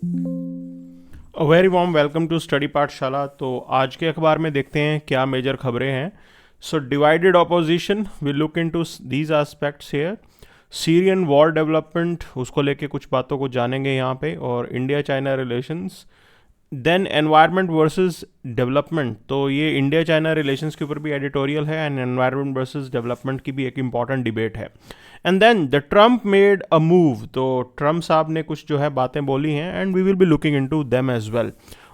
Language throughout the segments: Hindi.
Very warm welcome to study Pathshala. तो आज के अखबार में देखते हैं क्या मेजर खबरें हैं। So divided opposition, we look into these aspects here. Syrian war development, उसको लेके कुछ बातों को जानेंगे यहाँ पे, और India China relations. Then environment versus development, तो ये इंडिया चाइना रिलेशंस के ऊपर भी एडिटोरियल है, एंड एनवायरनमेंट वर्सेस डेवलपमेंट की भी एक इंपॉर्टेंट डिबेट है। And then the Trump made a move, तो ट्रम्प साहब ने कुछ जो है बातें बोली हैं, and we will be looking into them as well.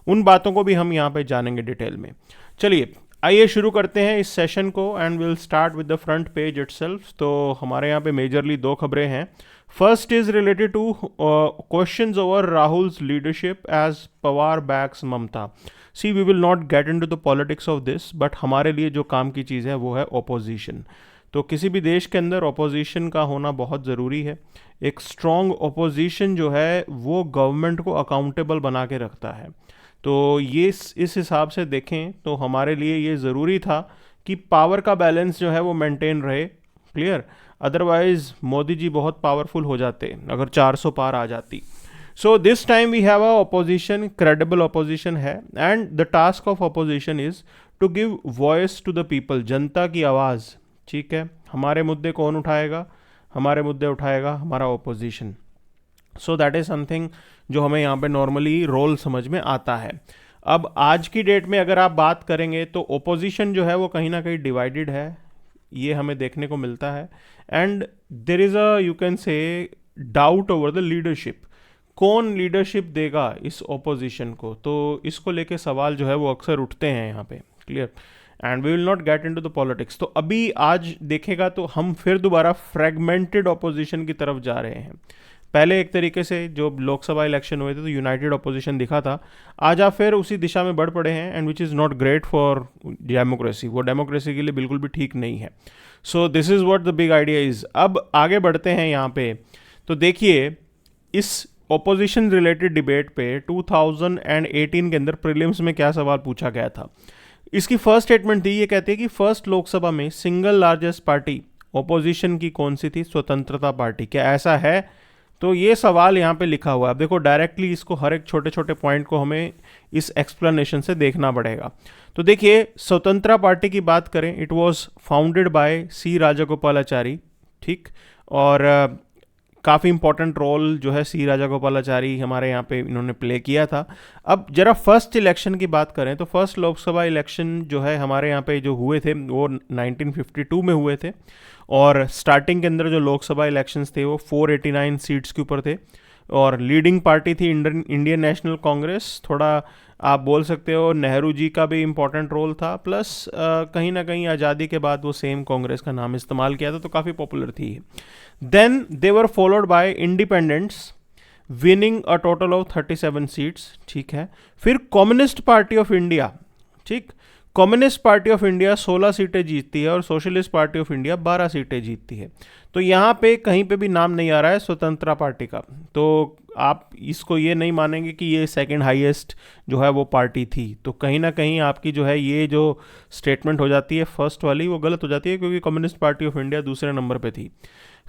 उन बातों को भी हम यहाँ पे जानेंगे डिटेल में। चलिए आइए शुरू करते हैं इस सेशन को, and will start with the front page itself. तो हमारे यहाँ पे मेजरली दो खबरें हैं। First is related to questions over Rahul's leadership as Pawar backs Mamata. See we will not get into the politics of this, but हमारे लिए जो काम की चीज़ है वो है ओपोजिशन। तो किसी भी देश के अंदर ओपोजिशन का होना बहुत ज़रूरी है। एक स्ट्रॉन्ग ओपोजिशन जो है वो गवर्नमेंट को अकाउंटेबल बना के रखता है। तो ये इस हिसाब से देखें तो हमारे लिए ये ज़रूरी था कि पावर का बैलेंस जो है वो मेंटेन रहे। क्लियर? अदरवाइज मोदी जी बहुत पावरफुल हो जाते अगर 400 पार आ जाती। So this time we have a opposition, credible opposition है, and the task of opposition is to give voice to the people, जनता की आवाज़। ठीक है, हमारे मुद्दे कौन उठाएगा? हमारे मुद्दे उठाएगा हमारा opposition. So that is something जो हमें यहाँ पे नॉर्मली रोल समझ में आता है। अब आज की डेट में अगर आप बात करेंगे तो ओपोजिशन जो है वो कहीं ना कहीं डिवाइडेड है, ये हमें देखने को मिलता है। And there is a you can से डाउट ओवर द लीडरशिप, कौन लीडरशिप देगा इस ओपोजिशन को। तो इसको लेके सवाल जो है वो अक्सर उठते हैं यहाँ पे। Clear? And we will not get into the politics. तो अभी आज देखेगा तो हम फिर दोबारा फ्रेगमेंटेड ऑपोजिशन की तरफ जा रहे हैं। पहले एक तरीके से जो लोकसभा इलेक्शन हुए थे तो यूनाइटेड ऑपोजिशन दिखा था, आज आप फिर उसी दिशा में बढ़ पड़े हैं, and which is not great for democracy. वो डेमोक्रेसी के लिए बिल्कुल भी ठीक नहीं है। सो this is what the big idea is. अब आगे बढ़ते हैं यहाँ पे। तो देखिए इस ओपोजिशन रिलेटेड डिबेट पे 2018 के अंदर प्रीलिम्स में क्या सवाल पूछा गया था। इसकी फर्स्ट स्टेटमेंट थी, ये कहते हैं कि फर्स्ट लोकसभा में सिंगल लार्जेस्ट पार्टी ओपोजिशन की कौन सी थी? स्वतंत्रता पार्टी। क्या ऐसा है? तो ये सवाल यहाँ पे लिखा हुआ है। अब देखो डायरेक्टली इसको हर एक छोटे छोटे पॉइंट को हमें इस एक्सप्लेनेशन से देखना पड़ेगा। तो देखिए स्वतंत्रता पार्टी की बात करें, इट वाज फाउंडेड बाय सी राजागोपालाचारी। ठीक, और काफ़ी इंपॉर्टेंट रोल जो है सी राजागोपालाचारी हमारे यहाँ पे इन्होंने प्ले किया था। अब जरा फर्स्ट इलेक्शन की बात करें तो फर्स्ट लोकसभा इलेक्शन जो है हमारे यहाँ पे जो हुए थे वो 1952 में हुए थे, और स्टार्टिंग के अंदर जो लोकसभा इलेक्शंस थे वो 489 सीट्स के ऊपर थे, और लीडिंग पार्टी थी इंडियन नेशनल कांग्रेस। थोड़ा आप बोल सकते हो नेहरू जी का भी इम्पोर्टेंट रोल था, प्लस कहीं ना कहीं आज़ादी के बाद वो सेम कांग्रेस का नाम इस्तेमाल किया था, तो काफ़ी पॉपुलर थी। Then they were followed by independents winning a total of 37 seats. ठीक है, फिर कम्युनिस्ट पार्टी ऑफ इंडिया। ठीक, कम्युनिस्ट पार्टी ऑफ इंडिया 16 सीटें जीतती है, और सोशलिस्ट पार्टी ऑफ इंडिया 12 सीटें जीतती है। तो यहाँ पे कहीं पे भी नाम नहीं आ रहा है स्वतंत्रता पार्टी का, तो आप इसको ये नहीं मानेंगे कि ये सेकंड हाईएस्ट जो है वो पार्टी थी। तो कहीं ना कहीं आपकी जो है ये जो स्टेटमेंट हो जाती है फर्स्ट वाली वो गलत हो जाती है, क्योंकि कम्युनिस्ट पार्टी ऑफ इंडिया दूसरे नंबर पे थी।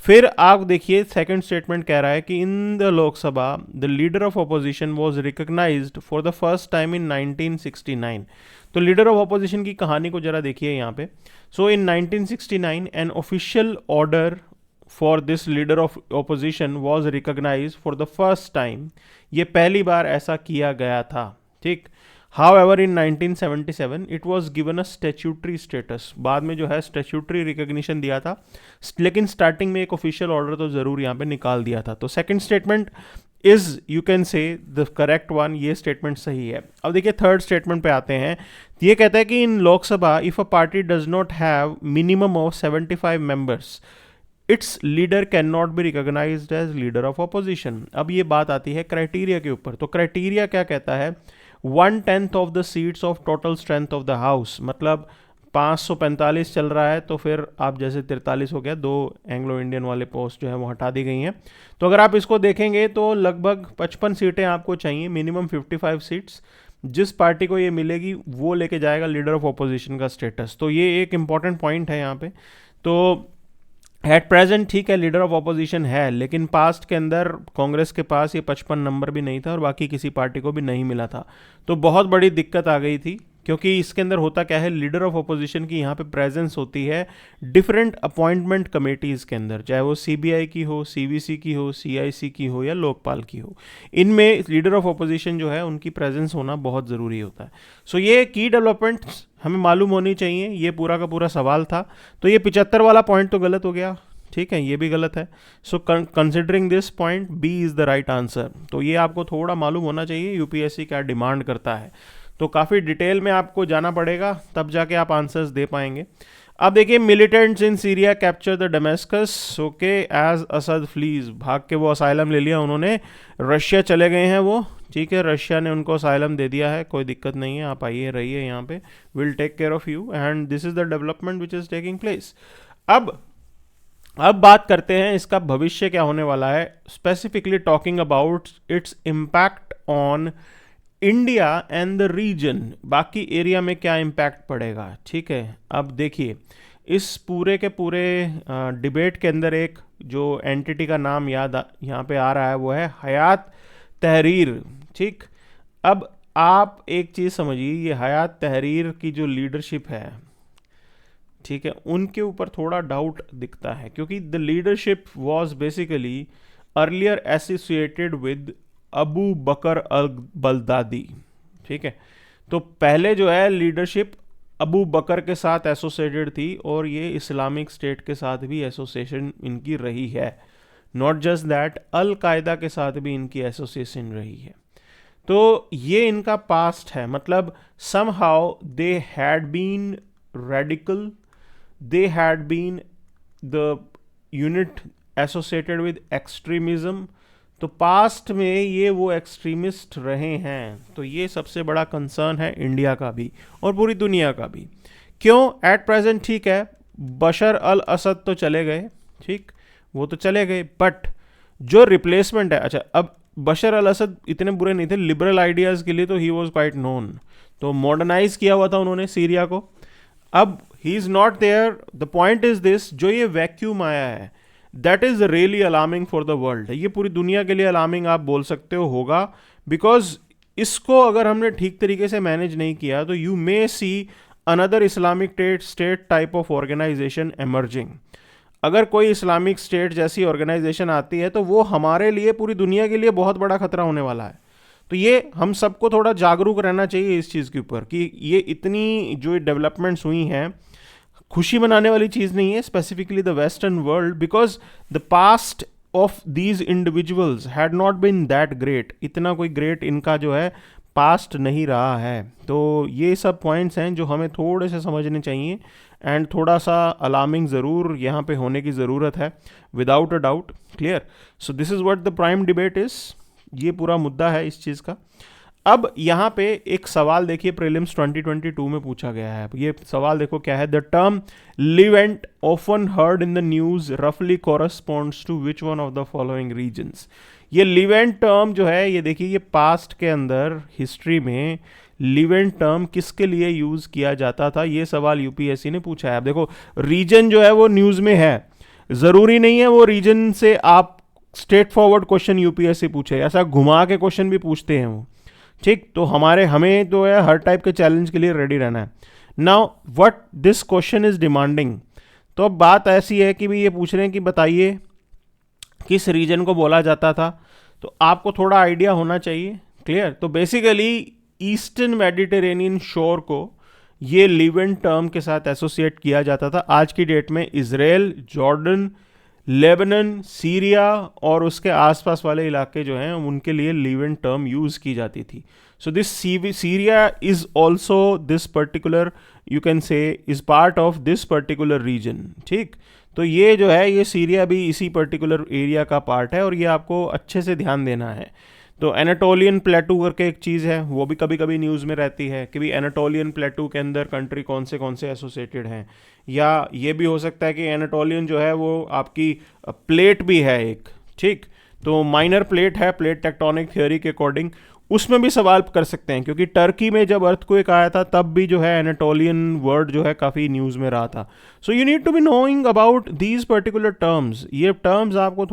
फिर आप देखिए सेकंड स्टेटमेंट कह रहा है कि in the Lok Sabha the leader of opposition was recognised for the first time in 1969। तो लीडर ऑफ अपोजिशन की कहानी को जरा देखिए यहाँ पे। So in 1969 an official order for this leader of opposition was recognised for the first time. ये पहली बार ऐसा किया गया था। ठीक, However, in 1977 it was given a statutory status। बाद में जो है स्टेचुटरी रिकॉग्निशन दिया था, लेकिन स्टार्टिंग में एक ऑफिशियल ऑर्डर तो जरूर यहाँ पे निकाल दिया था। तो second statement is you can से द करेक्ट वन, ये स्टेटमेंट सही है। अब देखिए थर्ड स्टेटमेंट पे आते हैं। ये कहता है कि in Lok Sabha if a party does not have minimum of 75 members its leader can not be recognised as leader of opposition. अब ये बात आती है क्राइटेरिया के ऊपर। तो क्राइटेरिया क्या कहता है? 1/10 of the seats of total strength of the house. मतलब 545 चल रहा है तो फिर आप जैसे 43 हो गया, दो एंग्लो इंडियन वाले पोस्ट जो है वो हटा दी गई हैं। तो अगर आप इसको देखेंगे तो लगभग 55 सीटें आपको चाहिए, मिनिमम 55 सीट्स। जिस पार्टी को ये मिलेगी वो लेके जाएगा लीडर ऑफ अपोजिशन का स्टेटस। तो ये एक इंपॉर्टेंट पॉइंट है यहाँ पे। तो एट प्रेजेंट ठीक है लीडर ऑफ ऑपोजिशन है, लेकिन पास्ट के अंदर कांग्रेस के पास ये 55 नंबर भी नहीं था और बाकी किसी पार्टी को भी नहीं मिला था। तो बहुत बड़ी दिक्कत आ गई थी, क्योंकि इसके अंदर होता क्या है, लीडर ऑफ ऑपोजिशन की यहाँ पे प्रेजेंस होती है डिफरेंट अपॉइंटमेंट कमेटीज़ के अंदर, चाहे वो सीबीआई की हो, सीवीसी की हो, सीआईसी की हो या लोकपाल की हो। इनमें लीडर ऑफ ऑपोजिशन जो है उनकी प्रेजेंस होना बहुत ज़रूरी होता है। सो ये की डेवलपमेंट्स हमें मालूम होनी चाहिए, ये पूरा का पूरा सवाल था। तो ये 75 वाला पॉइंट तो गलत हो गया, ठीक है, ये भी गलत है। So considering this point B is the right answer. तो ये आपको थोड़ा मालूम होना चाहिए यूपीएससी क्या डिमांड करता है, तो काफ़ी डिटेल में आपको जाना पड़ेगा, तब जाके आप आंसर्स दे पाएंगे। अब देखिए, militants in Syria capture the Damascus, okay, as Assad flees, भाग के वो असाइलम ले लिया उन्होंने, रशिया चले गए हैं वो, ठीक है, रशिया ने उनको असाइलम दे दिया है, कोई दिक्कत नहीं है, आप आइए रहिए यहाँ पे, will take care of you and this is the development which is taking place. अब बात करते हैं इसका भविष्य क्या होने वाला है, specifically talking about its impact on India and the region, बाकी एरिया में क्या इम्पैक्ट पड़ेगा, ठीक है। अब देखिए, इस पूरे के पूरे डिबेट के अंदर एक जो एंटिटी का नाम यहाँ पे आ रहा है वो है हयात तहरीर, ठीक। अब आप एक चीज़ समझिए, ये हयात तहरीर की जो लीडरशिप है, ठीक है, उनके ऊपर थोड़ा डाउट दिखता है, क्योंकि the leadership was basically earlier associated with Abu Bakr al Baghdadi, ठीक है। तो पहले जो है लीडरशिप अबू बकर के साथ एसोसिएटेड थी, और ये इस्लामिक स्टेट के साथ भी एसोसिएशन इनकी रही है। नॉट जस्ट दैट, अल कायदा के साथ भी इनकी एसोसिएशन रही है। तो ये इनका पास्ट है, मतलब somehow they had been radical, they had been the unit associated with extremism। तो पास्ट में ये वो एक्सट्रीमिस्ट रहे हैं, तो ये सबसे बड़ा कंसर्न है इंडिया का भी और पूरी दुनिया का भी। क्यों? एट प्रेजेंट ठीक है, बशर अल असद तो चले गए, ठीक, वो तो चले गए, बट जो रिप्लेसमेंट है, अच्छा, अब बशर अल असद इतने बुरे नहीं थे, लिबरल आइडियाज़ के लिए तो ही वॉज क्वाइट नोन, तो मॉडर्नाइज किया हुआ था उन्होंने सीरिया को। अब he is not there, the point is this, जो ये वैक्यूम आया है that is really alarming for the world, ये पूरी दुनिया के लिए अलार्मिंग आप बोल सकते हो होगा, बिकॉज इसको अगर हमने ठीक तरीके से मैनेज नहीं किया तो you may see another Islamic State type of organisation emerging. अगर कोई इस्लामिक स्टेट जैसी ऑर्गेनाइजेशन आती है तो वो हमारे लिए, पूरी दुनिया के लिए बहुत बड़ा खतरा होने वाला है। तो ये हम सबको थोड़ा जागरूक रहना चाहिए इस चीज़ के ऊपर कि ये इतनी जो डेवलपमेंट्स हुई हैं खुशी मनाने वाली चीज़ नहीं है, specifically the western world, because the past of these individuals had not been that great, इतना कोई ग्रेट इनका जो है पास्ट नहीं रहा है। तो ये सब पॉइंट्स हैं जो हमें थोड़े से समझने चाहिए एंड थोड़ा सा अलार्मिंग ज़रूर यहाँ पे होने की ज़रूरत है, without a doubt, clear. So this is what the prime debate is, ये पूरा मुद्दा है इस चीज़ का। अब यहाँ पे एक सवाल देखिए, प्रीलिम्स 2022 में पूछा गया है, ये सवाल देखो क्या है, the term Levant often heard in the news रफली corresponds to which one of the following regions. ये लिवेंट टर्म जो है, ये देखिए, ये पास्ट के अंदर हिस्ट्री में लिवेंट टर्म किसके लिए यूज़ किया जाता था, ये सवाल यूपीएससी ने पूछा है। अब देखो, रीजन जो है वो न्यूज़ में है, ज़रूरी नहीं है वो रीजन से आप स्ट्रेट फॉरवर्ड क्वेश्चन यूपीएससी पूछे, ऐसा घुमा के क्वेश्चन भी पूछते हैं वो, ठीक। तो हमें तो है हर टाइप के चैलेंज के लिए रेडी रहना है। Now what this question is demanding, तो अब बात ऐसी है कि भी ये पूछ रहे हैं कि बताइए किस रीजन को बोला जाता था, तो आपको थोड़ा आइडिया होना चाहिए, क्लियर। तो बेसिकली ईस्टर्न मेडिटेरेनियन शोर को ये लिवेंट टर्म के साथ एसोसिएट किया जाता था। आज की डेट में इजराइल, जॉर्डन, लेबनन, सीरिया और उसके आसपास वाले इलाके जो हैं उनके लिए लिवेंट टर्म यूज़ की जाती थी। So this Syria is also this particular, you can say, is part of this particular region, ठीक। तो ये जो है, ये सीरिया भी इसी पर्टिकुलर एरिया का पार्ट है और ये आपको अच्छे से ध्यान देना है। तो एनाटोलियन प्लेटू करके एक चीज़ है, वो भी कभी कभी न्यूज़ में रहती है कि भाई एनाटोलियन प्लेटू के अंदर कंट्री कौन से एसोसिएटेड हैं, या ये भी हो सकता है कि एनाटोलियन जो है वो आपकी प्लेट भी है एक, ठीक। तो माइनर प्लेट है, प्लेट टेक्टोनिक थ्योरी के अकॉर्डिंग, उसमें भी सवाल कर सकते हैं, क्योंकि टर्की में जब अर्थक्वेक आया था तब भी जो है एनाटोलियन वर्ड जो है काफ़ी न्यूज़ में रहा था. So you need to be knowing about these particular terms. ये टर्म्स आपको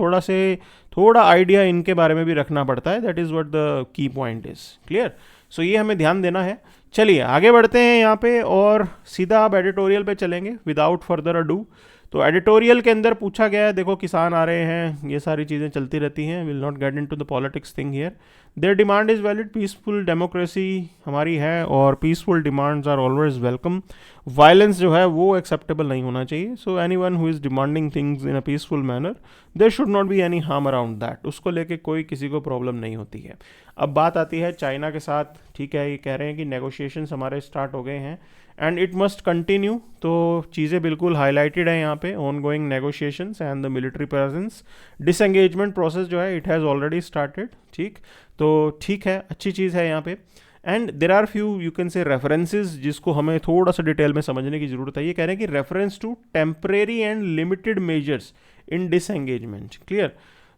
थोड़ा आइडिया इनके बारे में भी रखना पड़ता है. That is what the key point is. Clear? So ये हमें ध्यान देना है. चलिए आगे बढ़ते हैं यहाँ पे और सीधा आप एडिटोरियल पे चलेंगे विदाउट फर्दर अडू. तो एडिटोरियल के अंदर पूछा गया है, देखो किसान आ रहे हैं, ये सारी चीज़ें चलती रहती हैं, will not get into the politics thing here. Their demand is valid, peaceful democracy हमारी है और peaceful demands are always welcome. Violence जो है वो एक्सेप्टेबल नहीं होना चाहिए. So anyone who is demanding things in a peaceful manner, there should not be any harm around that. उसको लेके कोई किसी को प्रॉब्लम नहीं होती है. अब बात आती है चाइना के साथ. ठीक है, ये कह रहे हैं कि नेगोशिएशंस हमारे स्टार्ट हो गए हैं एंड इट मस्ट कंटिन्यू. तो चीज़ें बिल्कुल हाईलाइटेड है यहाँ पे, on going negotiations and the military presence. Disengagement process जो है इट हैज़ ऑलरेडी स्टार्टेड. ठीक, तो ठीक है, अच्छी चीज़ है यहाँ पे. And there are few you can say references जिसको हमें थोड़ा सा डिटेल में समझने की जरूरत है. ये कह रहे हैं कि reference to temporary and limited measures in disengagement. Clear?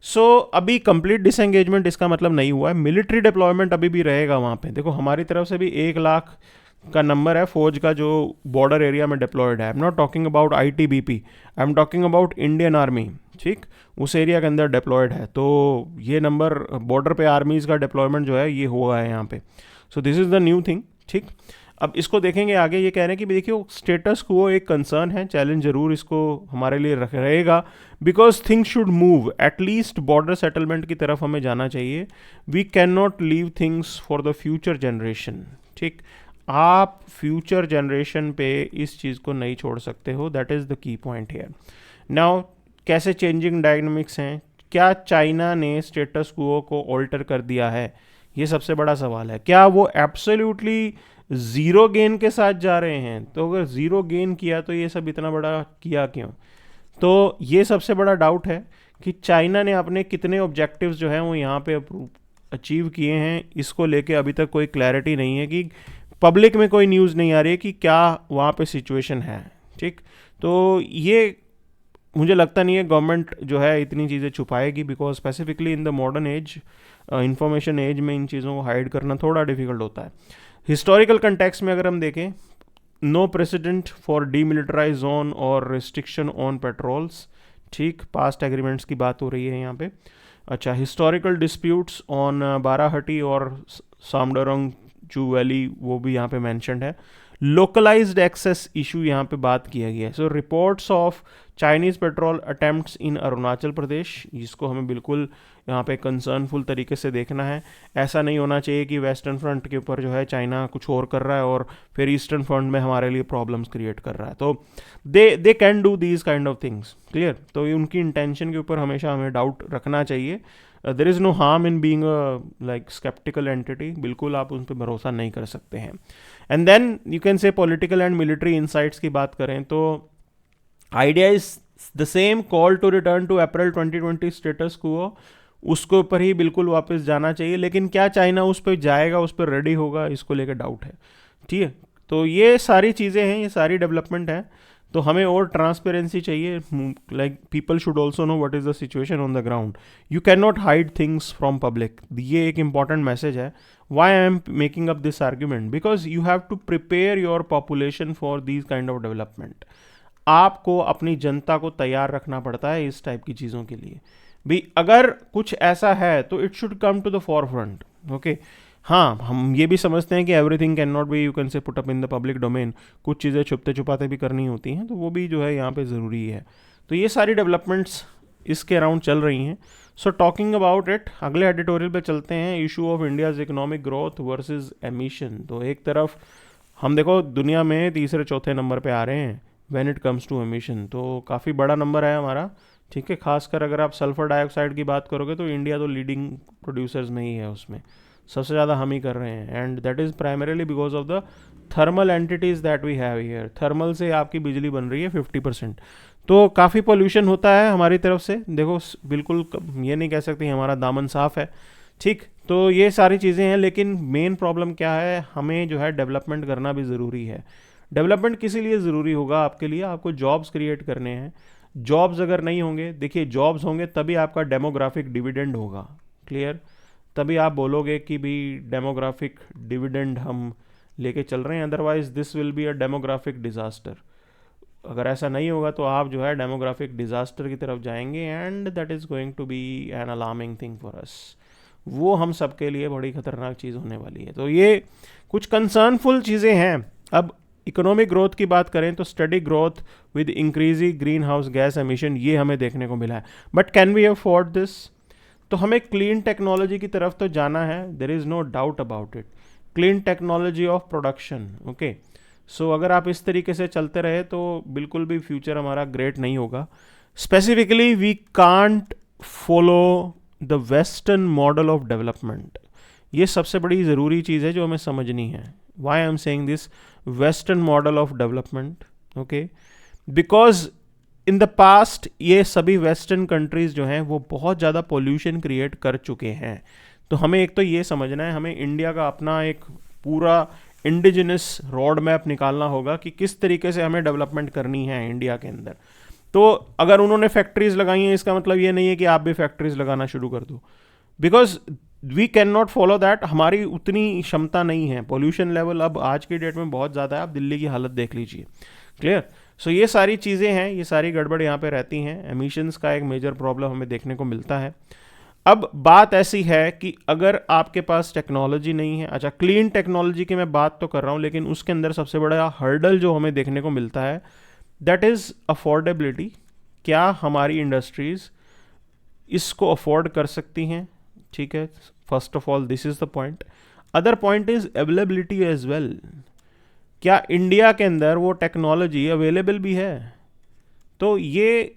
So अभी कंप्लीट डिसएंगेजमेंट इसका मतलब नहीं हुआ है. मिलिट्री डिप्लॉयमेंट अभी भी रहेगा वहाँ पे. देखो हमारी तरफ से भी 1 लाख का नंबर है फौज का जो बॉर्डर एरिया में डिप्लॉयड है. I am not talking about ITBP, I am talking about Indian army. ठीक, उस एरिया के अंदर डिप्लॉयड है. तो ये नंबर बॉर्डर पे आर्मीज़ का डिप्लॉयमेंट जो है ये हुआ है यहाँ पे. सो this is the new thing. ठीक, अब इसको देखेंगे आगे. ये कह रहे हैं कि देखिए स्टेटस को एक कंसर्न है, चैलेंज जरूर इसको हमारे लिए रहेगा, because things should move. At least border settlement की तरफ हमें जाना चाहिए. We can not leave things for the future generation. ठीक, आप फ्यूचर जनरेशन पे इस चीज़ को नहीं छोड़ सकते हो. That is the key point here. Now कैसे चेंजिंग डायनामिक्स हैं, क्या चाइना ने स्टेटस क्वो को ऑल्टर कर दिया है, ये सबसे बड़ा सवाल है. क्या वो एब्सोल्युटली ज़ीरो गेन के साथ जा रहे हैं? तो अगर ज़ीरो गेन किया तो ये सब इतना बड़ा किया क्यों? तो ये सबसे बड़ा डाउट है कि चाइना ने अपने कितने ऑब्जेक्टिव्स जो हैं वो यहाँ पे अचीव किए हैं. इसको लेके अभी तक कोई क्लैरिटी नहीं है, कि पब्लिक में कोई न्यूज़ नहीं आ रही है कि क्या वहाँ पे सिचुएशन है. ठीक, तो ये मुझे लगता नहीं है गवर्नमेंट जो है इतनी चीज़ें छुपाएगी, because specifically in the modern age, information age में इन चीज़ों को हाइड करना थोड़ा डिफिकल्ट होता है. हिस्टोरिकल कंटेक्स्ट में अगर हम देखें, no president for demilitarize zone और रिस्ट्रिक्शन ऑन पेट्रोल्स. ठीक, पास्ट एग्रीमेंट्स की बात हो रही है यहाँ पे. अच्छा, हिस्टोरिकल डिस्प्यूट्स ऑन बाराहटी और सामडोरंग जू वैली, वो भी यहाँ पे मैंशनड है. लोकलाइज्ड एक्सेस इशू यहाँ पे बात किया गया है. So reports of Chinese patrol attempts in Arunachal Pradesh, जिसको हमें बिल्कुल यहाँ पे कंसर्नफुल तरीके से देखना है. ऐसा नहीं होना चाहिए कि वेस्टर्न फ्रंट के ऊपर जो है चाइना कुछ और कर रहा है और फिर ईस्टर्न फ्रंट में हमारे लिए प्रॉब्लम्स क्रिएट कर रहा है. तो they can do these kind of things. Clear? तो उनकी इंटेंशन के ऊपर हमेशा हमें डाउट रखना चाहिए. There is no harm in being like sceptical entity. बिल्कुल आप उन पर भरोसा नहीं कर सकते हैं. And then you can say political and military insights की बात करें तो idea is the same, call to return to April 2020 status quo. उसके ऊपर ही बिल्कुल वापस जाना चाहिए. लेकिन क्या चाइना उस पर जाएगा, उस पर रेडी होगा, इसको लेकर डाउट है. ठीक है, तो ये सारी चीज़ें हैं, ये सारी डेवलपमेंट है. तो हमें और ट्रांसपेरेंसी चाहिए. Like people should also know what is the situation on the ground. You can not hide things from public. ये एक इंपॉर्टेंट मैसेज है. Why I am making up this argument? Because you have to prepare your population for these kind of development. आपको अपनी जनता को तैयार रखना पड़ता है इस टाइप की चीज़ों के लिए भी. अगर कुछ ऐसा है तो it should come to the forefront. Okay, हाँ, हम ये भी समझते हैं कि everything can not be you can say put up in the public domain. कुछ चीज़ें छुपते छुपाते भी करनी होती हैं, तो वो भी जो है यहाँ पे ज़रूरी है. तो ये सारी डेवलपमेंट्स इसके अराउंड चल रही हैं. सो टॉकिंग अबाउट इट, अगले एडिटोरियल पे चलते हैं. Issue of India's economic growth versus emission. तो एक तरफ हम देखो दुनिया में तीसरे चौथे नंबर पे आ रहे हैं when it comes to emission. तो काफ़ी बड़ा नंबर है हमारा. ठीक है, खासकर अगर आप सल्फर डाइऑक्साइड की बात करोगे तो इंडिया तो लीडिंग प्रोड्यूसर्स में ही है, उसमें सबसे ज़्यादा हम ही कर रहे हैं. And that is primarily because of the thermal entities that we have here. Thermal से आपकी बिजली बन रही है 50%. तो काफ़ी पोल्यूशन होता है हमारी तरफ से. देखो बिल्कुल ये नहीं कह सकते हमारा दामन साफ़ है. ठीक, तो ये सारी चीज़ें हैं. लेकिन मेन प्रॉब्लम क्या है, हमें जो है डेवलपमेंट करना भी ज़रूरी है. डेवलपमेंट किसी लिए ज़रूरी होगा आपके लिए? आपको जॉब्स क्रिएट करने हैं. जॉब्स अगर नहीं होंगे, देखिए जॉब्स होंगे तभी आपका डेमोग्राफिक डिविडेंड होगा, क्लियर, तभी आप बोलोगे कि भी डेमोग्राफिक डिविडेंड हम लेके चल रहे हैं, otherwise this will be a demographic disaster. अगर ऐसा नहीं होगा तो आप जो है डेमोग्राफिक डिजास्टर की तरफ जाएंगे and that is going to be an alarming thing for us. वो हम सबके लिए बड़ी खतरनाक चीज़ होने वाली है। तो ये कुछ कंसर्नफुल चीज़ें हैं। अब इकोनॉमिक ग्रोथ की बात करें तो study growth with increasing greenhouse gas emission, ये हमें देखने को मिला है। But can we afford this? तो हमें क्लीन टेक्नोलॉजी की तरफ तो जाना है, there is no doubt about it. Clean technology of production, okay. So अगर आप इस तरीके से चलते रहे तो बिल्कुल भी फ्यूचर हमारा ग्रेट नहीं होगा। Specifically we can't follow the western model of development, ये सबसे बड़ी ज़रूरी चीज़ है जो हमें समझनी है। Why I am saying this western model of development, okay, because in the past ये सभी वेस्टर्न कंट्रीज जो हैं वो बहुत ज़्यादा पोल्यूशन क्रिएट कर चुके हैं। तो हमें एक तो ये समझना है, हमें इंडिया का अपना एक पूरा इंडिजिनस रोड मैप निकालना होगा कि किस तरीके से हमें डेवलपमेंट करनी है इंडिया के अंदर। तो अगर उन्होंने फैक्ट्रीज लगाई हैं इसका मतलब ये नहीं है कि आप भी फैक्ट्रीज लगाना शुरू कर दो, because we can not follow that, हमारी उतनी क्षमता नहीं है। पोल्यूशन लेवल अब आज की डेट में बहुत ज़्यादा है, आप दिल्ली की हालत देख लीजिए, क्लियर। सो ये सारी चीज़ें हैं, ये सारी गड़बड़ यहाँ पे रहती हैं। एमिशंस का एक मेजर प्रॉब्लम हमें देखने को मिलता है। अब बात ऐसी है कि अगर आपके पास टेक्नोलॉजी नहीं है, अच्छा क्लीन टेक्नोलॉजी की मैं बात तो कर रहा हूँ, लेकिन उसके अंदर सबसे बड़ा हर्डल जो हमें देखने को मिलता है दैट इज़ अफोर्डेबिलिटी। क्या हमारी इंडस्ट्रीज़ इसको अफोर्ड कर सकती हैं? ठीक है, first of all this is the point. Other point is availability as well. क्या इंडिया के अंदर वो टेक्नोलॉजी अवेलेबल भी है? तो ये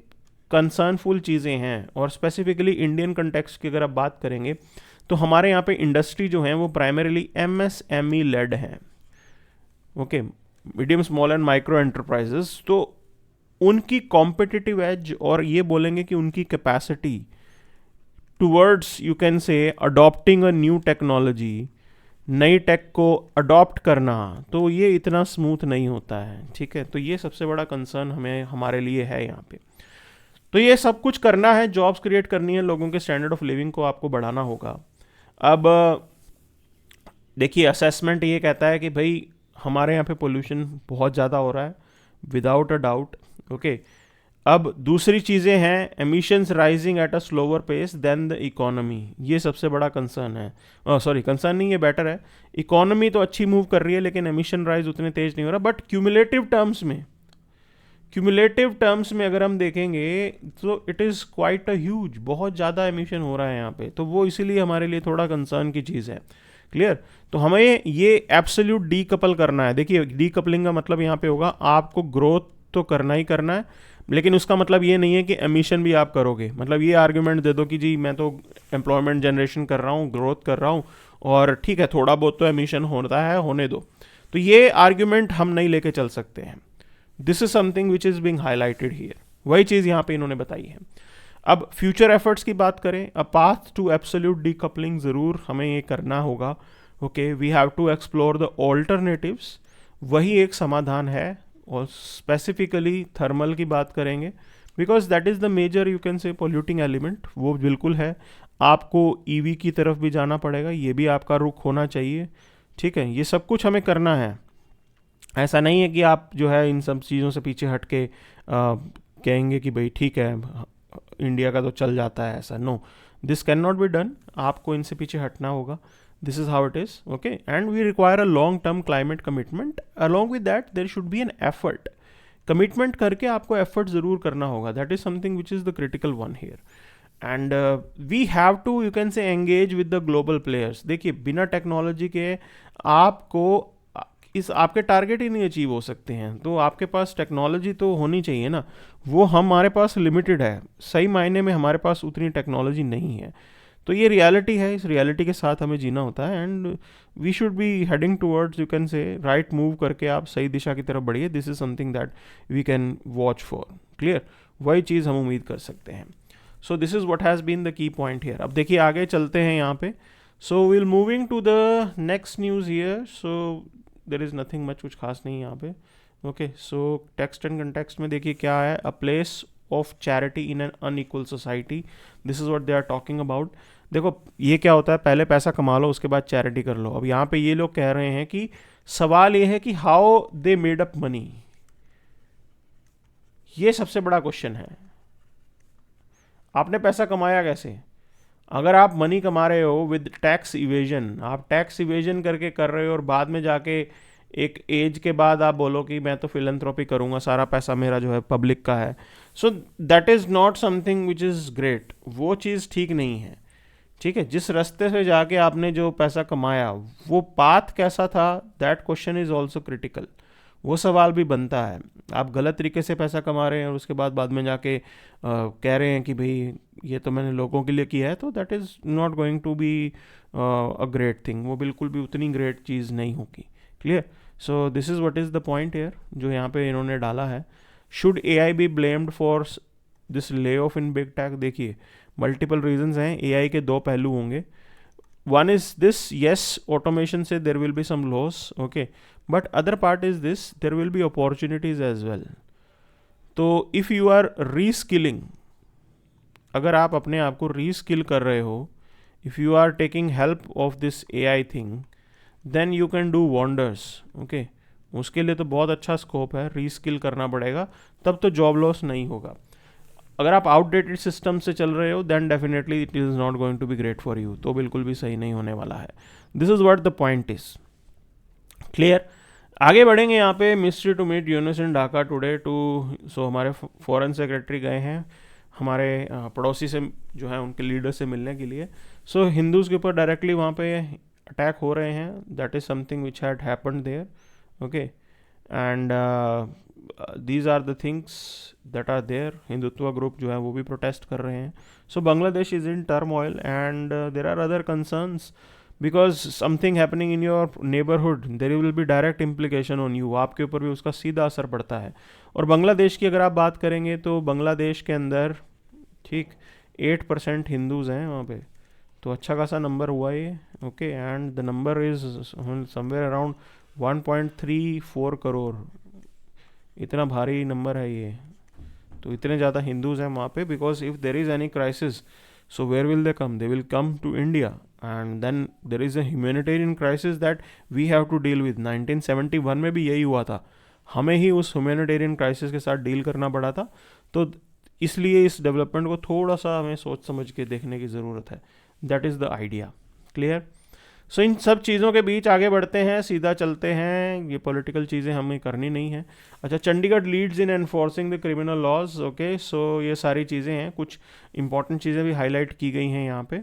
कंसर्नफुल चीज़ें हैं। और स्पेसिफिकली इंडियन कंटेक्स्ट की अगर आप बात करेंगे तो हमारे यहाँ पे इंडस्ट्री जो है वो प्राइमरीली MSME लेड है, okay, medium small and micro enterprises. तो उनकी कॉम्पिटिटिव एज और ये बोलेंगे कि उनकी कैपेसिटी टूवर्ड्स यू कैन से अडॉप्टिंग अ न्यू टेक्नोलॉजी, नई टेक को अडॉप्ट करना, तो ये इतना स्मूथ नहीं होता है, ठीक है। तो ये सबसे बड़ा कंसर्न हमें हमारे लिए है यहाँ पे। तो ये सब कुछ करना है, जॉब्स क्रिएट करनी है, लोगों के स्टैंडर्ड ऑफ लिविंग को आपको बढ़ाना होगा। अब देखिए असेसमेंट ये कहता है कि भाई हमारे यहाँ पे पोल्यूशन बहुत ज़्यादा हो रहा है, विदाउट अ डाउट, ओके। अब दूसरी चीज़ें हैं emissions rising at a slower pace than the economy, ये सबसे बड़ा कंसर्न है। सॉरी कंसर्न नहीं, ये बेटर है। इकोनॉमी तो अच्छी मूव कर रही है लेकिन एमिशन राइज उतने तेज नहीं हो रहा। बट क्यूमुलेटिव टर्म्स में अगर हम देखेंगे तो it is quite a huge, बहुत ज़्यादा एमिशन हो रहा है यहाँ पे। तो वो इसीलिए हमारे लिए थोड़ा कंसर्न की चीज़ है, क्लियर। तो हमें ये एब्सोल्यूट डीकपल करना है। देखिए डीकपलिंग का मतलब यहाँ पे होगा आपको ग्रोथ तो करना ही करना है, लेकिन उसका मतलब ये नहीं है कि एमिशन भी आप करोगे। मतलब ये आर्ग्यूमेंट दे दो कि जी मैं तो एम्प्लॉयमेंट जनरेशन कर रहा हूँ, ग्रोथ कर रहा हूँ, और ठीक है थोड़ा बहुत तो एमिशन होता है, होने दो। तो ये आर्ग्यूमेंट हम नहीं लेके चल सकते हैं। This is something which is being highlighted here, वही चीज़ यहाँ पे इन्होंने बताई है। अब फ्यूचर एफर्ट्स की बात करें, a path to absolute decoupling ज़रूर हमें ये करना होगा, okay. We have to explore the alternatives, वही एक समाधान है। और स्पेसिफिकली थर्मल की बात करेंगे because that is the major you can say polluting element, वो बिल्कुल है। आपको ईवी की तरफ भी जाना पड़ेगा, ये भी आपका रुख होना चाहिए, ठीक है। ये सब कुछ हमें करना है, ऐसा नहीं है कि आप जो है इन सब चीज़ों से पीछे हट के कहेंगे कि भाई ठीक है इंडिया का तो चल जाता है, ऐसा no, this can not be done. आपको इनसे पीछे हटना होगा। This is how it is, okay, and we require a long term climate commitment. Along with that there should be an effort. Commitment करके आपको effort ज़रूर करना होगा, that is something which is the critical one here. And we have to you can say engage with the global players. देखिए बिना टेक्नोलॉजी के आपको इस आपके टारगेट ही नहीं अचीव हो सकते हैं। तो आपके पास टेक्नोलॉजी तो होनी चाहिए ना, वो हमारे पास लिमिटेड है, सही मायने में हमारे पास उतनी टेक्नोलॉजी नहीं है। तो ये रियलिटी है, इस रियलिटी के साथ हमें जीना होता है and we should be heading towards you can say right move करके आप सही दिशा की तरफ बढ़िए। This is something that we can watch for, clear, वही चीज़ हम उम्मीद कर सकते हैं। So this is what has been the key point here. अब देखिए आगे चलते हैं यहाँ पे। So will moving to the next news here. So there is nothing much, कुछ खास नहीं यहाँ पे, okay. So text and context में देखिए क्या है, a place of charity in an unequal society, this is what they are talking about. देखो ये क्या होता है, पहले पैसा कमा लो उसके बाद चैरिटी कर लो। अब यहाँ पे ये लोग कह रहे हैं कि सवाल ये है कि how they made up money, ये सबसे बड़ा क्वेश्चन है। आपने पैसा कमाया कैसे? अगर आप मनी कमा रहे हो विद टैक्स इवेजन, आप टैक्स इवेजन करके कर रहे हो और बाद में जाके एक एज के बाद आप बोलो कि मैं तो फिलंथ्रोपी करूंगा, सारा पैसा मेरा जो है पब्लिक का है, so that is not something which is great. वो चीज़ ठीक नहीं है। ठीक है, जिस रास्ते से जाके आपने जो पैसा कमाया वो पाथ कैसा था, that question is also critical. वो सवाल भी बनता है। आप गलत तरीके से पैसा कमा रहे हैं और उसके बाद में जाके कह रहे हैं कि भाई ये तो मैंने लोगों के लिए किया है, तो that is not going to be a great thing. वो बिल्कुल भी उतनी ग्रेट चीज़ नहीं होगी। Clear? So this is what is the point here जो यहाँ पे इन्होंने डाला है। Should AI be blamed for this layoff in big tech? देखिए मल्टीपल रीजंस हैं, AI के दो पहलू होंगे। One is this, yes, automation से there will be some loss, okay, but other part is this, there will be opportunities as well. तो if you are reskilling, अगर आप अपने आप को रीस्किल कर रहे हो, if you are taking help of this AI thing, then you can do wonders, okay. उसके लिए तो बहुत अच्छा स्कोप है, रीस्किल करना पड़ेगा, तब तो जॉब लॉस नहीं होगा। अगर आप आउटडेटेड सिस्टम से चल रहे हो then definitely it is not going to be great for you, तो बिल्कुल भी सही नहीं होने वाला है। This is what the point is. Clear? आगे बढ़ेंगे यहाँ पे। Misri to meet Yunus in Dhaka today too, so हमारे फॉरेन सेक्रेटरी गए हैं हमारे पड़ोसी से जो है उनके लीडर से मिलने के लिए। सो हिंदूज़ के ऊपर डायरेक्टली वहाँ पे अटैक हो रहे हैं, that is something which had happened there, okay, and these are the things that are there. Hindutva group जो है वो भी प्रोटेस्ट कर रहे हैं। So Bangladesh is in turmoil and there are other concerns because something happening in your neighbourhood, there will be direct implication on you, आपके ऊपर भी उसका सीधा असर पड़ता है। और बांग्लादेश की अगर आप बात करेंगे तो बांग्लादेश के अंदर ठीक 8% हिंदूज़ हैं वहाँ पे, तो अच्छा खासा नंबर हुआ ये, okay, and the number is somewhere around 1.34 crore, इतना भारी नंबर है ये। तो इतने ज़्यादा हिंदूज़ हैं वहाँ पे, because if there is any crisis, so where will they come? They will come to India, and then there is a humanitarian crisis that we have to deal with. 1971 में भी यही हुआ था, हमें ही उस ह्यूमैनिटेरियन क्राइसिस के साथ डील करना पड़ा था। तो इसलिए इस डेवलपमेंट को थोड़ा सा हमें सोच समझ के देखने की ज़रूरत है। That is the idea. Clear? So इन सब चीज़ों के बीच आगे बढ़ते हैं, सीधा चलते हैं, ये पॉलिटिकल चीज़ें हमें करनी नहीं है। अच्छा, Chandigarh leads in enforcing the criminal laws, okay, so ये सारी चीज़ें हैं, कुछ इंपॉर्टेंट चीज़ें भी हाईलाइट की गई हैं यहाँ पे।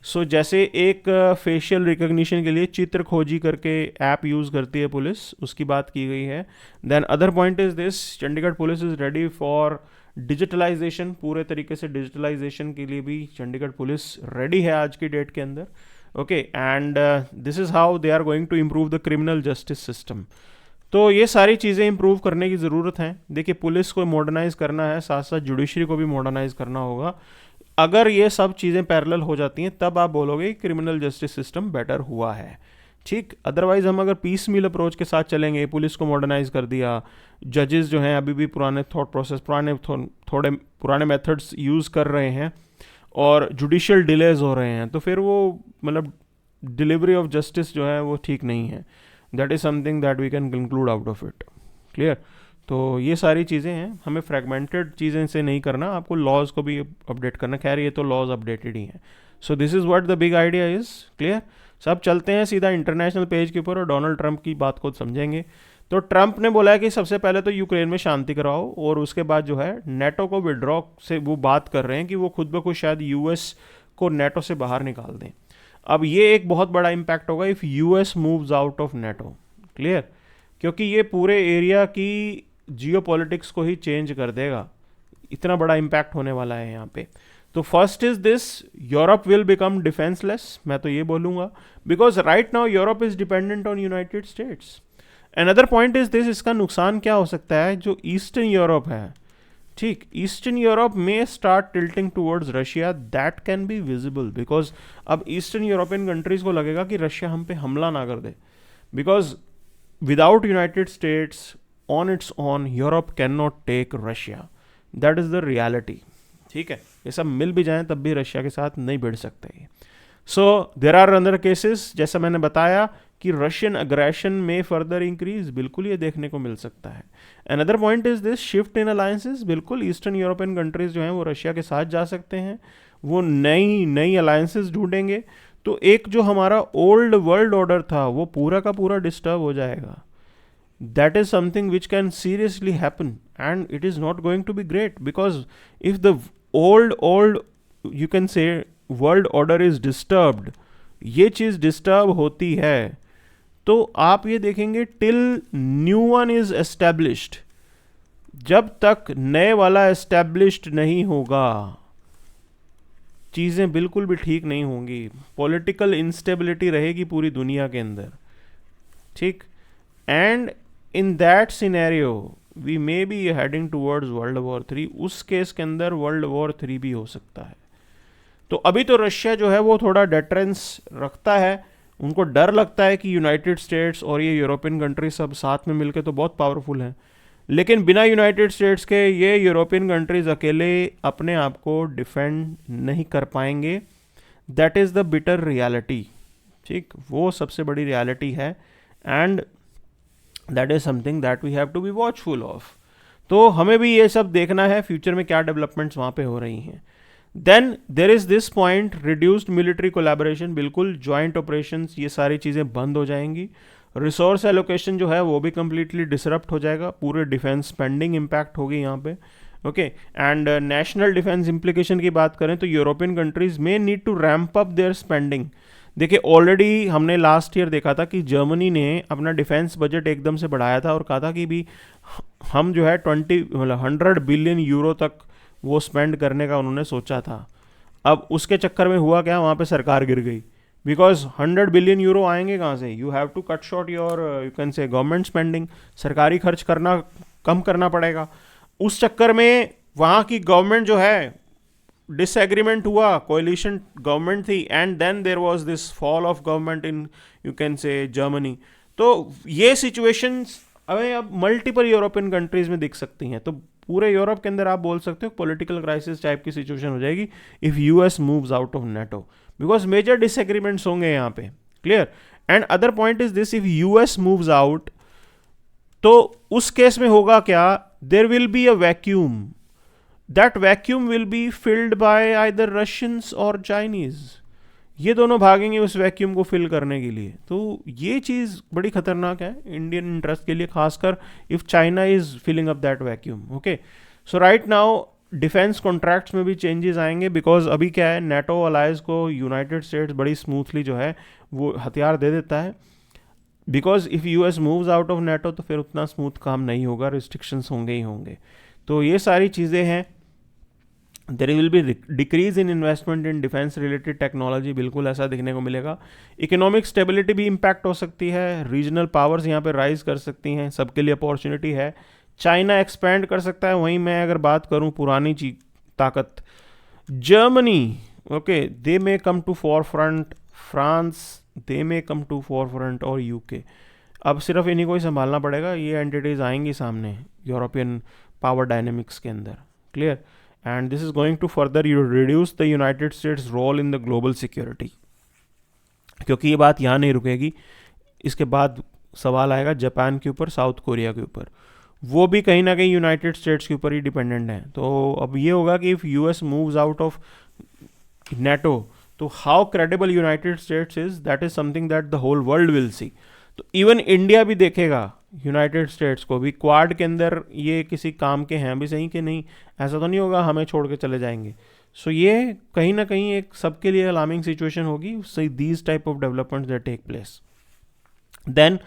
सो जैसे एक फेशियल रिकग्निशन के लिए चित्र खोजी करके ऐप यूज़ करती है पुलिस, उसकी बात की गई है। Then other point is this, Chandigarh police is ready for digitalization, पूरे तरीके से डिजिटलाइजेशन के लिए भी चंडीगढ़ पुलिस रेडी है आज की डेट के अंदर, okay, and this is how they are going to improve the criminal justice system. तो ये सारी चीज़ें इंप्रूव करने की ज़रूरत है। देखिए पुलिस को मॉडर्नाइज करना है, साथ साथ जुडिशरी को भी मॉडर्नाइज करना होगा। अगर ये सब चीज़ें पैरेलल हो जाती हैं तब आप बोलोगे क्रिमिनल जस्टिस सिस्टम बेटर हुआ है, ठीक। अदरवाइज हम अगर पीस मील अप्रोच के साथ चलेंगे, पुलिस को मॉडर्नाइज कर दिया, जजेस जो हैं अभी भी पुराने थॉट प्रोसेस, थोड़े पुराने मेथड्स यूज़ कर रहे हैं और जुडिशियल डिलेज हो रहे हैं, तो फिर वो मतलब डिलीवरी ऑफ जस्टिस जो है वो ठीक नहीं है। That is something that we can conclude out of it. Clear? तो ये सारी चीज़ें हैं, हमें फ्रेगमेंटेड चीज़ें से नहीं करना, आपको लॉज को भी अपडेट करना। खैर ये तो लॉज अपडेटेड ही हैं। So this is what the big idea is. Clear? सब चलते हैं सीधा इंटरनेशनल पेज के ऊपर और डोनाल्ड ट्रंप की बात को समझेंगे। तो ट्रंप ने बोला है कि सबसे पहले तो यूक्रेन में शांति कराओ और उसके बाद जो है नेटो को विड्रॉ से वो बात कर रहे हैं कि वो खुद ब खुद शायद यूएस को नेटो से बाहर निकाल दें। अब ये एक बहुत बड़ा इम्पैक्ट होगा if US moves out of NATO. Clear? क्योंकि ये पूरे एरिया की जियोपॉलिटिक्स को ही चेंज कर देगा, इतना बड़ा इम्पैक्ट होने वाला है यहाँ पे। तो first is this, Europe will become defenceless, मैं तो ये बोलूँगा, because right now Europe is dependent on United states. Another point is this, इसका नुकसान क्या हो सकता है, जो ईस्टर्न यूरोप है, ठीक, ईस्टर्न यूरोप में start tilting towards Russia, that can be visible, because अब ईस्टर्न यूरोपियन कंट्रीज को लगेगा कि रशिया हम पे हमला ना कर दे, because without United States on its own Europe can not take Russia. That is the reality. ठीक है, ये सब मिल भी जाएं तब भी रशिया के साथ नहीं भिड़ सकते। सो देर आर अदर केसेस, जैसा मैंने बताया कि रशियन अग्रेशन में फर्दर इंक्रीज, बिल्कुल ये देखने को मिल सकता है। Another point is this shift in alliances, बिल्कुल ईस्टर्न यूरोपियन कंट्रीज जो हैं वो रशिया के साथ जा सकते हैं, वो नई नई अलायंसेस ढूंढेंगे, तो एक जो हमारा ओल्ड वर्ल्ड ऑर्डर था वो पूरा का पूरा डिस्टर्ब हो जाएगा। That is something which can seriously happen and it is not going to be great, because if the old you can say world order is disturbed, ये चीज डिस्टर्ब होती है, तो आप ये देखेंगे till new one is established, जब तक नए वाला एस्टेब्लिश्ड नहीं होगा चीज़ें बिल्कुल भी ठीक नहीं होंगी, पॉलिटिकल इंस्टेबिलिटी रहेगी पूरी दुनिया के अंदर। ठीक, and in that scenario we may be heading towards world war 3, उस केस के अंदर वर्ल्ड वॉर 3 भी हो सकता है। तो अभी तो रशिया जो है वो थोड़ा डेटरेंस रखता है, उनको डर लगता है कि यूनाइटेड स्टेट्स और ये यूरोपियन कंट्री सब साथ में मिलके तो बहुत पावरफुल हैं, लेकिन बिना यूनाइटेड स्टेट्स के ये यूरोपियन कंट्रीज अकेले अपने आप को डिफेंड नहीं कर पाएंगे। That is the bitter reality. ठीक, वो सबसे बड़ी रियलिटी है and that is something that we have to be watchful of. तो हमें भी ये सब देखना है फ्यूचर में क्या डेवलपमेंट्स वहाँ पे हो रही हैं। Then there is this point reduced military collaboration, बिल्कुल जॉइंट ऑपरेशंस ये सारी चीज़ें बंद हो जाएंगी। रिसोर्स एलोकेशन जो है वो भी कम्प्लीटली डिसरप्ट हो जाएगा, पूरे डिफेंस स्पेंडिंग इम्पैक्ट होगी यहाँ पे। Okay, and national defence implication की बात करें तो यूरोपियन कंट्रीज में need to ramp up their spending. देखिए ऑलरेडी हमने लास्ट ईयर देखा था कि जर्मनी ने अपना डिफेंस बजट एकदम से बढ़ाया था और कहा था कि भी हम जो है 100 बिलियन यूरो तक वो स्पेंड करने का उन्होंने सोचा था। अब उसके चक्कर में हुआ क्या, वहाँ पे सरकार गिर गई, बिकॉज 100 बिलियन यूरो आएंगे कहाँ से, you have to cut short your you can say government spending, सरकारी खर्च करना कम करना पड़ेगा। उस चक्कर में वहाँ की गवर्नमेंट जो है डिसएग्रीमेंट हुआ, कोalition गवर्नमेंट थी, and then there was this fall of government in you can say Germany. तो ये सिचुएशंस हमें अब मल्टीपल यूरोपियन कंट्रीज में दिख सकती हैं। तो पूरे यूरोप के अंदर आप बोल सकते हो पॉलिटिकल क्राइसिस टाइप की सिचुएशन हो जाएगी if US moves out of NATO, because major disagreements होंगे यहाँ पे, clear. And other point is this, if US moves out तो उस केस में होगा क्या, there will be a vacuum, that vacuum will be filled by either Russians और चाइनीज, ये दोनों भागेंगे उस वैक्यूम को फिल करने के लिए। तो ये चीज़ बड़ी खतरनाक है इंडियन इंटरेस्ट के लिए, खासकर if China is filling up that vacuum. Okay, so right now defence contracts में भी चेंजेस आएंगे, बिकॉज अभी क्या है, नेटो अलायंस को यूनाइटेड स्टेट्स बड़ी स्मूथली जो है वो हथियार दे देता है, because if US moves out of NATO तो फिर उतना स्मूथ काम नहीं होगा, रिस्ट्रिक्शंस होंगे ही होंगे। तो ये सारी चीज़ें हैं। There will be decrease in investment in defence related technology, बिल्कुल ऐसा देखने को मिलेगा। इकोनॉमिक स्टेबिलिटी भी इम्पैक्ट हो सकती है, रीजनल पावर्स यहाँ पे राइज कर सकती हैं, सबके लिए अपॉर्चुनिटी है। चाइना एक्सपैंड कर सकता है। वहीं मैं अगर बात करूँ पुरानी ताकत Germany, okay, they may come to forefront, France they may come to forefront, और यूके। अब सिर्फ इन्हीं को ही संभालना पड़ेगा, ये एंटिटीज आएंगी सामने यूरोपियन पावर डायनेमिक्स के अंदर, clear. And this is going to further reduce the United States role in the global security, क्योंकि ये बात यहाँ नहीं रुकेगी, इसके बाद सवाल आएगा जापान के ऊपर, साउथ कोरिया के ऊपर, वो भी कहीं ना कहीं यूनाइटेड स्टेट्स के ऊपर ही डिपेंडेंट है। तो अब ये होगा कि if US moves out of NATO तो how credible United States is, that is something that the whole world will see. तो इवन इंडिया भी देखेगा यूनाइटेड स्टेट्स को भी, क्वाड के अंदर ये किसी काम के हैं भी सही कि नहीं, ऐसा तो नहीं होगा हमें छोड़ के चले जाएंगे। सो ये कहीं ना कहीं एक सबके लिए अलार्मिंग सिचुएशन होगी, सही these type of developments that take place. Then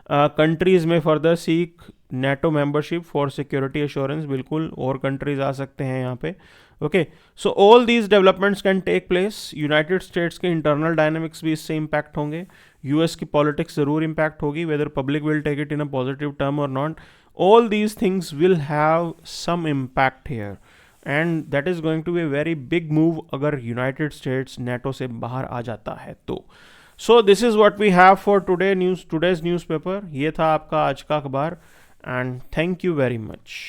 countries में further seek NATO membership for security assurance, बिल्कुल और कंट्रीज आ सकते हैं यहाँ पे। Okay, so all these developments can take place. United States के इंटरनल डायनामिक्स भी इससे इम्पैक्ट होंगे, यूएस की पॉलिटिक्स जरूर इम्पैक्ट होगी, whether public will take it in a positive term और not, all these things will have some impact here, and that is going to be a very big move अगर यूनाइटेड स्टेट्स नेटो से बाहर आ जाता है तो। So this is what we have for today's newspaper. ये था आपका आज का अखबार, and thank you very much.